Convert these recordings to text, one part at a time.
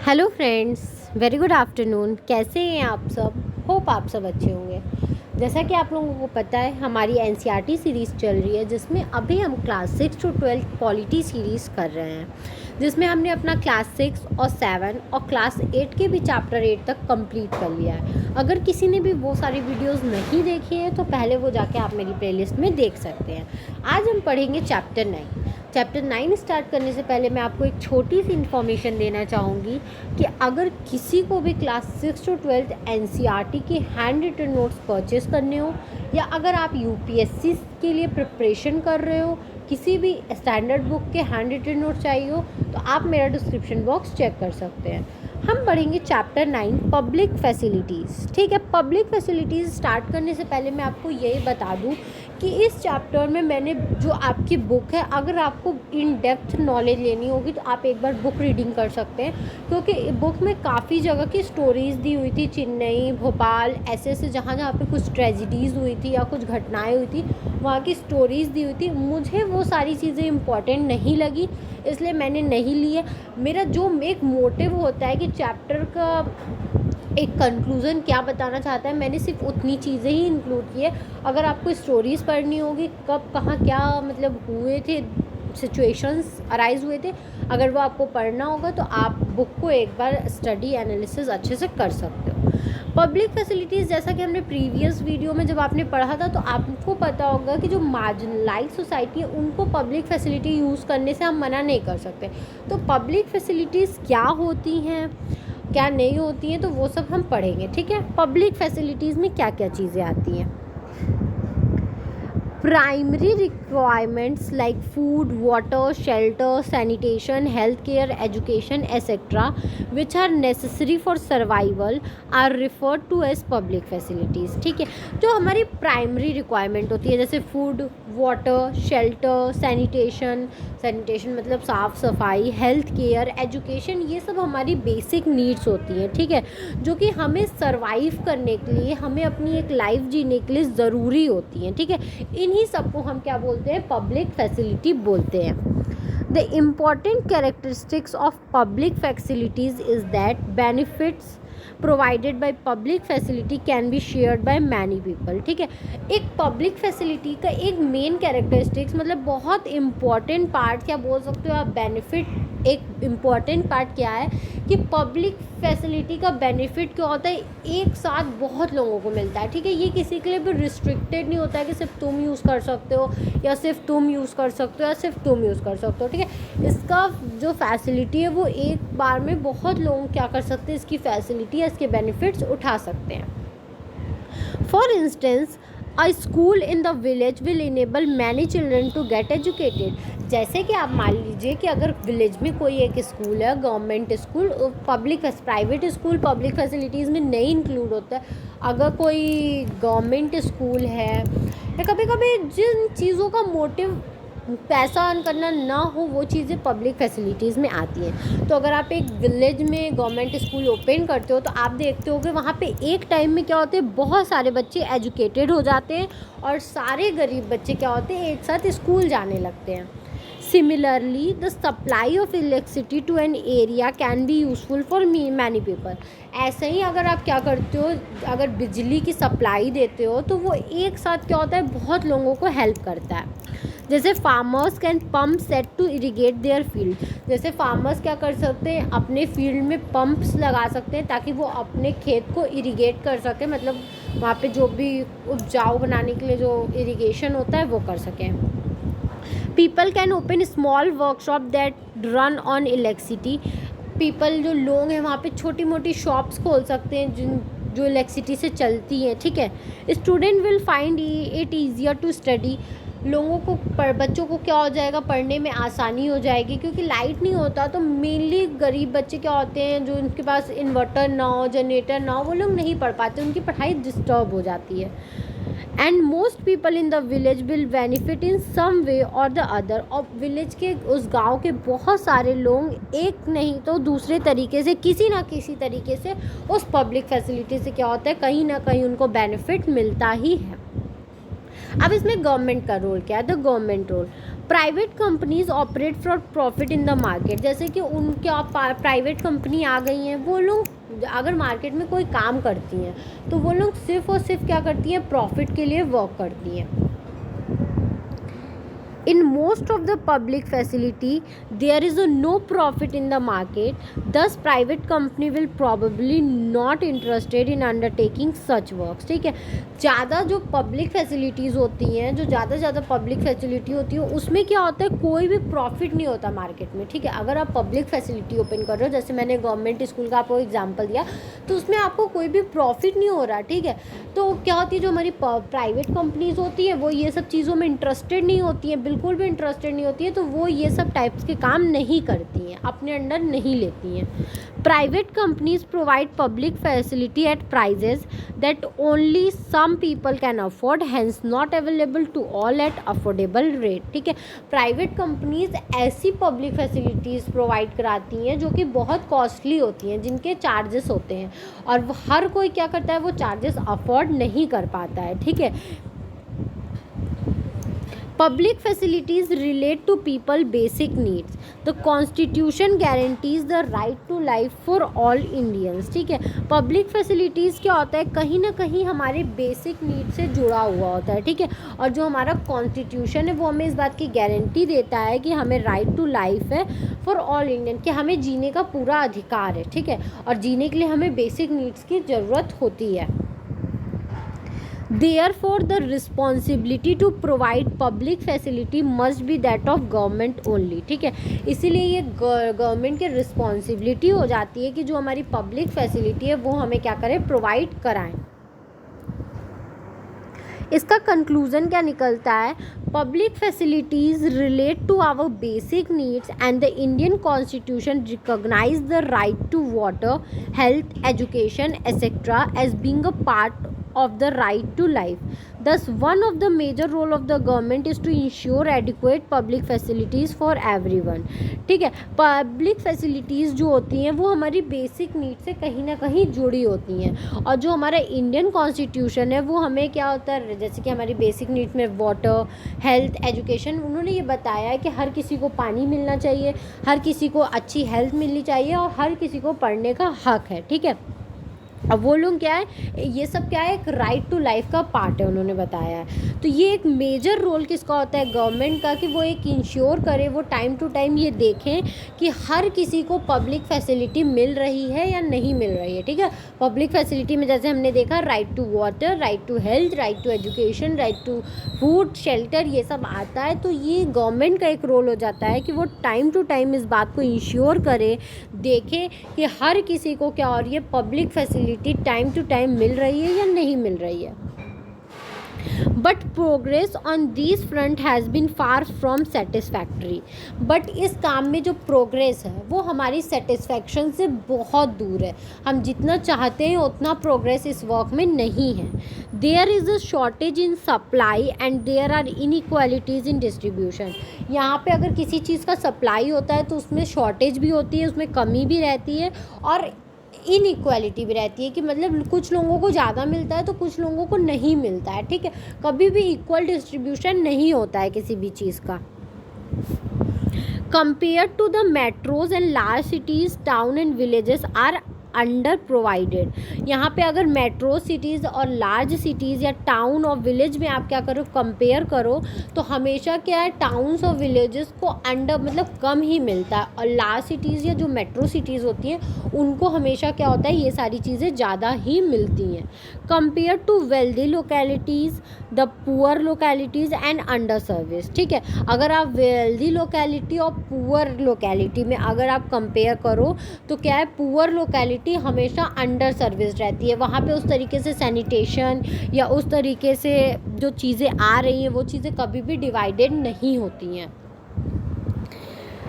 Hello friends, very good afternoon. कैसे हैं आप सब? होप आप सब अच्छे होंगे। जैसा कि आप लोगों को पता है, हमारी एनसीईआरटी सीरीज़ चल रही है, जिसमें अभी हम क्लास 6 टू 12 पॉलिटी सीरीज़ कर रहे हैं, जिसमें हमने अपना क्लास 6 और 7 और क्लास 8 के भी चैप्टर 8 तक कंप्लीट कर लिया है। अगर किसी ने भी वो सारी वीडियोस नहीं देखी है तो पहले वो जाके आप मेरी प्लेलिस्ट में देख सकते हैं। आज हम पढ़ेंगे चैप्टर 9। चैप्टर 9 स्टार्ट करने से पहले मैं आपको एक छोटी सी इन्फॉर्मेशन देना चाहूँगी कि अगर किसी को भी क्लास 6 टू 12 एनसीईआरटी के हैंड रिटन नोट्स परचेस करने हो, या अगर आप यूपीएससी के लिए प्रिपरेशन कर रहे हो, किसी भी स्टैंडर्ड बुक के हैंड रिटन नोट्स चाहिए हो, तो आप मेरा डिस्क्रिप्शन बॉक्स चेक कर सकते हैं। हम पढ़ेंगे चैप्टर 9 पब्लिक फैसिलिटीज़। ठीक है, पब्लिक फैसिलिटीज़ स्टार्ट करने से पहले मैं आपको यही बता दूं कि इस चैप्टर में मैंने जो आपकी बुक है, अगर आपको इन डेप्थ नॉलेज लेनी होगी तो आप एक बार बुक रीडिंग कर सकते हैं, क्योंकि बुक में काफ़ी जगह की स्टोरीज़ दी हुई थी। चेन्नई, भोपाल, ऐसे जहाँ जहाँ पे कुछ ट्रेजिडीज़ हुई थी या कुछ घटनाएं हुई थी, वहाँ की स्टोरीज़ दी हुई थी। मुझे वो सारी चीज़ें इम्पॉर्टेंट नहीं लगी, इसलिए मैंने नहीं ली है। मेरा जो एक मोटिव होता है कि चैप्टर का एक कंक्लूज़न क्या बताना चाहता है, मैंने सिर्फ उतनी चीज़ें ही इंक्लूड की है। अगर आपको स्टोरीज़ पढ़नी होगी, कब कहाँ क्या मतलब हुए थे, सिचुएशंस अराइज हुए थे, अगर वो आपको पढ़ना होगा तो आप बुक को एक बार स्टडी एनालिसिस अच्छे से कर सकते हो। पब्लिक फैसिलिटीज़, जैसा कि हमने प्रीवियस वीडियो में जब आपने पढ़ा था तो आपको पता होगा कि जो मार्जिनलाइज सोसाइटी है उनको पब्लिक फैसिलिटी यूज़ करने से हम मना नहीं कर सकते। तो पब्लिक फैसिलिटीज़ क्या होती हैं, क्या नहीं होती हैं, तो वो सब हम पढ़ेंगे। ठीक है, पब्लिक फैसिलिटीज़ में क्या क्या चीज़ें आती हैं। Primary requirements like food, water, shelter, sanitation, health care, education etcetera which are necessary for survival are referred to as public facilities. ठीक है, जो हमारी प्राइमरी रिक्वायरमेंट होती है, जैसे फूड, वाटर, शेल्टर, सैनिटेशन मतलब साफ़ सफाई, हेल्थ केयर, एजुकेशन, ये सब हमारी बेसिक नीड्स होती हैं। ठीक है, जो कि हमें सर्वाइव करने के लिए, हमें अपनी एक लाइफ जीने के लिए ज़रूरी होती हैं। ठीक है, इन्हीं सबको हम क्या बोलते हैं, पब्लिक फैसिलिटी बोलते हैं। The important characteristics of public facilities is that benefits provided by public facility can be shared by many people. ठीक है, एक पब्लिक फैसिलिटी का एक मेन कैरेक्टरिस्टिक्स मतलब बहुत इम्पॉर्टेंट पार्ट क्या बोल सकते हो आप, बेनिफिट। एक इम्पॉर्टेंट पार्ट क्या है कि पब्लिक फैसिलिटी का बेनिफिट क्या होता है, एक साथ बहुत लोगों को मिलता है। ठीक है, ये किसी के लिए भी रिस्ट्रिक्टेड नहीं होता है कि सिर्फ तुम यूज़ कर सकते हो, या सिर्फ तुम यूज़ कर सकते हो, या सिर्फ तुम यूज़ कर सकते हो। ठीक है, इसका जो फैसिलिटी है वो एक बार में बहुत लोग क्या कर सकते हैं, इसकी फैसिलिटी या इसके बेनिफिट्स उठा सकते हैं। For instance, a school in the village will enable many children to get educated. जैसे कि आप मान लीजिए कि अगर विलेज में कोई एक स्कूल है, government school, public private school public facilities में नहीं इंक्लूड होता है। अगर कोई गवर्नमेंट स्कूल है, या कभी कभी जिन चीज़ों का मोटिव पैसा अर्न करना ना हो, वो चीज़ें पब्लिक फैसिलिटीज़ में आती हैं। तो अगर आप एक विलेज में गवर्नमेंट स्कूल ओपन करते हो तो आप देखते हो कि वहाँ पे एक टाइम में क्या होते हैं, बहुत सारे बच्चे एजुकेटेड हो जाते हैं और सारे गरीब बच्चे क्या होते हैं, एक साथ स्कूल जाने लगते हैं। Similarly the supply of electricity to an area can be useful for many people. ऐसे ही अगर आप क्या करते हो, अगर बिजली की सप्लाई देते हो तो वो एक साथ क्या होता है, बहुत लोगों को हेल्प करता है। जैसे farmers can pump set to irrigate their field. जैसे फार्मर्स क्या कर सकते हैं, अपने फील्ड में पंप्स लगा सकते हैं ताकि वो अपने खेत को इरिगेट कर सकें, मतलब वहाँ पे जो भी उपजाऊ बनाने के लिए जो इरिगेशन होता है वो कर सकें। People can open small workshop that run on electricity. People जो लोग हैं वहाँ पे छोटी मोटी शॉप्स खोल सकते हैं जिन जो इलेक्ट्रिसिटी से चलती हैं। ठीक है, student will find it easier to study. लोगों को बच्चों को क्या हो जाएगा, पढ़ने में आसानी हो जाएगी, क्योंकि लाइट नहीं होता तो मेनली गरीब बच्चे क्या होते हैं, जो उनके पास इन्वर्टर ना हो, जनरेटर ना हो, वो लोग नहीं पढ़ पाते, उनकी पढ़ाई डिस्टर्ब हो जाती है। And most people in the village will benefit in some way or the other. और विलेज के उस गांव के बहुत सारे लोग एक नहीं तो दूसरे तरीके से, किसी ना किसी तरीके से उस पब्लिक फैसिलिटी से क्या होता है, कहीं ना कहीं उनको बेनिफिट मिलता ही है। अब इसमें गवर्नमेंट का रोल क्या है, the government role. Private companies operate for profit in the market, जैसे कि उनके प्राइवेट कंपनी आ गई हैं, वो लोग अगर मार्केट में कोई काम करती हैं तो वो लोग सिर्फ और सिर्फ क्या करती हैं, प्रॉफिट के लिए वर्क करती हैं. In most of the public facility there is a no profit in the market, thus private company will probably not interested in undertaking such works. ठीक है, ज़्यादा जो पब्लिक फैसिलिटीज़ होती हैं, जो ज़्यादा पब्लिक फैसिलिटी होती है उसमें क्या होता है, कोई भी प्रॉफिट नहीं होता मार्केट में. ठीक है, अगर आप पब्लिक फैसिलिटी ओपन कर रहे हो, जैसे मैंने गवर्नमेंट स्कूल का आपको एग्जांपल दिया, तो उसमें आपको कोई भी प्रॉफिट नहीं हो रहा. ठीक है, तो क्या होती है, जो हमारी प्राइवेट कंपनीज होती है वो ये सब चीज़ों में इंटरेस्टेड नहीं होती हैं, बिल्कुल भी इंटरेस्टेड नहीं होती है, तो वो ये सब टाइप्स के काम नहीं करती हैं, अपने अंडर नहीं लेती हैं. Private companies provide public facility at prices that only some people can afford, hence not available to all at affordable rate. ठीक है, प्राइवेट कंपनीज ऐसी पब्लिक फैसिलिटीज़ प्रोवाइड कराती हैं जो कि बहुत कॉस्टली होती हैं, जिनके चार्जेस होते हैं, और हर कोई क्या करता है, वो चार्जेस अफोर्ड नहीं कर पाता है. ठीक है, public facilities relate to people basic needs. The constitution guarantees the right to life for all Indians. ठीक है, पब्लिक फैसिलिटीज़ क्या होता है, कहीं ना कहीं हमारे बेसिक नीड से जुड़ा हुआ होता है. ठीक है, और जो हमारा कॉन्स्टिट्यूशन है वो हमें इस बात की गारंटी देता है कि हमें राइट टू लाइफ है फॉर ऑल इंडियन, कि हमें जीने का पूरा अधिकार है. ठीक है, और जीने के लिए हमें बेसिक नीड्स की ज़रूरत होती है. Therefore, the responsibility to provide public facility must be that of government only. ठीक है, इसीलिए ये गवर्नमेंट की रिस्पॉन्सिबिलिटी हो जाती है कि जो हमारी पब्लिक फैसिलिटी है वो हमें क्या करें, प्रोवाइड कराएं. इसका कंक्लूजन क्या निकलता है, public facilities relate to our basic needs and the Indian constitution recognise the right to water, health, education etcetera as being a part of the right to life. Thus, one of the major role of the government is to ensure adequate public facilities for everyone. ठीक है, public facilities जो होती हैं वो हमारी basic need से कहीं ना कहीं जुड़ी होती हैं, और जो हमारा इंडियन कॉन्स्टिट्यूशन है वो हमें क्या होता है, जैसे कि हमारी बेसिक नीड्स में वाटर, हेल्थ, एजुकेशन, उन्होंने ये बताया है कि हर किसी को पानी मिलना चाहिए, हर किसी को अच्छी हेल्थ मिलनी चाहिए, और हर किसी को पढ़ने का हक है. ठीक है, अब वो लोग क्या है, ये सब क्या है, एक राइट टू लाइफ का पार्ट है, उन्होंने बताया है. तो ये एक मेजर रोल किसका होता है, गवर्नमेंट का, कि वो एक इंश्योर करे, वो टाइम टू टाइम ये देखें कि हर किसी को पब्लिक फैसिलिटी मिल रही है या नहीं मिल रही है. ठीक है, पब्लिक फैसिलिटी में जैसे हमने देखा, right to water, right to health, right to education, right to food, shelter, ये सब आता है. तो ये गवर्नमेंट का एक रोल हो जाता है कि वो टाइम टू टाइम इस बात को इंश्योर करे, देखें कि हर किसी को क्या हो रही है, public facility time to time मिल रही है या नहीं मिल रही है. But progress on this front has been far from satisfactory. But इस काम में जो प्रोग्रेस है वो हमारी सेटिस्फैक्शन से बहुत दूर है. हम जितना चाहते हैं उतना प्रोग्रेस इस वर्क में नहीं है. There is a shortage in supply and there are inequalities in distribution. यहाँ पे अगर किसी चीज़ का सप्लाई होता है तो उसमें शॉर्टेज भी होती है, उसमें कमी भी रहती है, और इनइक्वालिटी भी रहती है, कि मतलब कुछ लोगों को ज़्यादा मिलता है तो कुछ लोगों को नहीं मिलता है. ठीक है, कभी भी इक्वल डिस्ट्रीब्यूशन नहीं होता है किसी भी चीज़ का. Compare to the metros and large cities, town and villages are under provided. यहाँ पे अगर मेट्रो सिटीज़ और लार्ज सिटीज़ या टाउन और विलेज में आप क्या करो, कंपेयर करो, तो हमेशा क्या है, टाउन्स और विलेजेस को अंडर मतलब कम ही मिलता है, और लार्ज सिटीज़ या जो मेट्रो सिटीज़ होती हैं उनको हमेशा क्या होता है, ये सारी चीज़ें ज़्यादा ही मिलती हैं. Compare to wealthy localities, the poor localities and under service. ठीक है, अगर आप वेल्दी लोकेलिटी और पुअर लोकेलिटी में अगर आप कंपेयर करो तो क्या है, पुअर लोकेलिटी हमेशा अंडर सर्विस रहती है. वहाँ पे उस तरीके से सैनिटेशन या उस तरीके से जो चीज़ें आ रही हैं वो चीज़ें कभी भी डिवाइडेड नहीं होती हैं.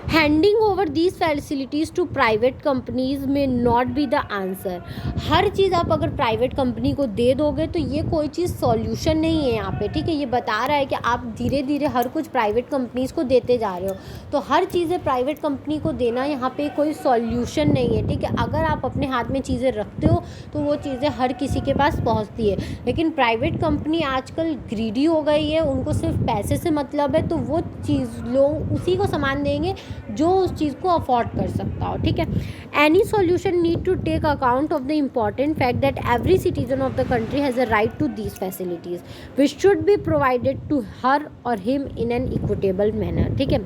Handing over these facilities to private companies may not be the answer. हर चीज़ आप अगर प्राइवेट कंपनी को दे दोगे तो ये कोई चीज़ सॉल्यूशन नहीं है यहाँ पे, ठीक है। ये बता रहा है कि आप धीरे धीरे हर कुछ प्राइवेट कंपनीज को देते जा रहे हो, तो हर चीज़ें प्राइवेट कंपनी को देना यहाँ पे कोई सॉल्यूशन नहीं है, ठीक है। अगर आप अपने हाथ में चीज़ें रखते हो तो वो चीज़ें हर किसी के पास पहुँचती है, लेकिन प्राइवेट कंपनी आजकल ग्रीडी हो गई है, उनको सिर्फ पैसे से मतलब है, तो वो चीज़ लोग उसी को सामान देंगे जो उस चीज़ को अफोर्ड कर सकता हो, ठीक है। Any solution need to take account of the important fact that every citizen of the country has a right to these facilities which should be provided to her or him in an equitable manner, ठीक है।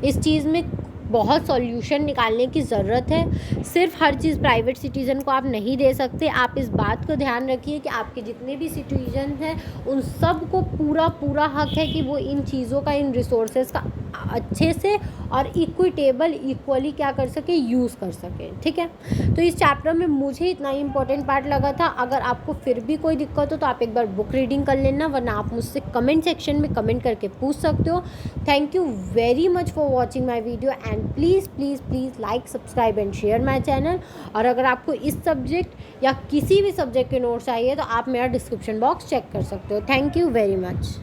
इस चीज़ में बहुत solution निकालने की ज़रूरत है। सिर्फ हर चीज़ प्राइवेट सिटीज़न को आप नहीं दे सकते। आप इस बात को ध्यान रखिए कि आपके जितने भी सिटीजन हैं उन सब को पूरा हक है कि वो इन चीज़ों का, इन रिसोर्सेज का अच्छे से और इक्विटेबल इक्वली क्या कर सके, यूज़ कर सके, ठीक है। तो इस चैप्टर में मुझे इतना ही इंपॉर्टेंट पार्ट लगा था। अगर आपको फिर भी कोई दिक्कत हो तो आप एक बार बुक रीडिंग कर लेना, वरना आप मुझसे कमेंट सेक्शन में कमेंट करके पूछ सकते हो। Thank you very much for watching my video and please like, subscribe and share my channel. और अगर आपको इस सब्जेक्ट या किसी भी सब्जेक्ट के नोट्स चाहिए तो आप मेरा डिस्क्रिप्शन बॉक्स चेक कर सकते हो। Thank you very much.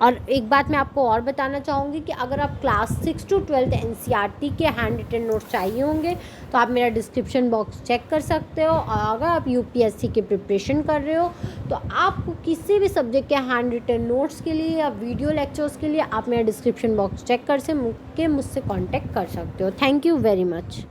और एक बात मैं आपको और बताना चाहूँगी कि अगर आप क्लास 6 to 12 NCERT के हैंड रिटन नोट्स चाहिए होंगे तो आप मेरा डिस्क्रिप्शन बॉक्स चेक कर सकते हो। और अगर आप UPSC की प्रिपरेशन कर रहे हो तो आपको किसी भी सब्जेक्ट के हैंड रिटन नोट्स के लिए या वीडियो लेक्चर्स के लिए आप मेरा डिस्क्रिप्शन बॉक्स चेक कर के मुझसे कॉन्टैक्ट कर सकते हो। Thank you very much.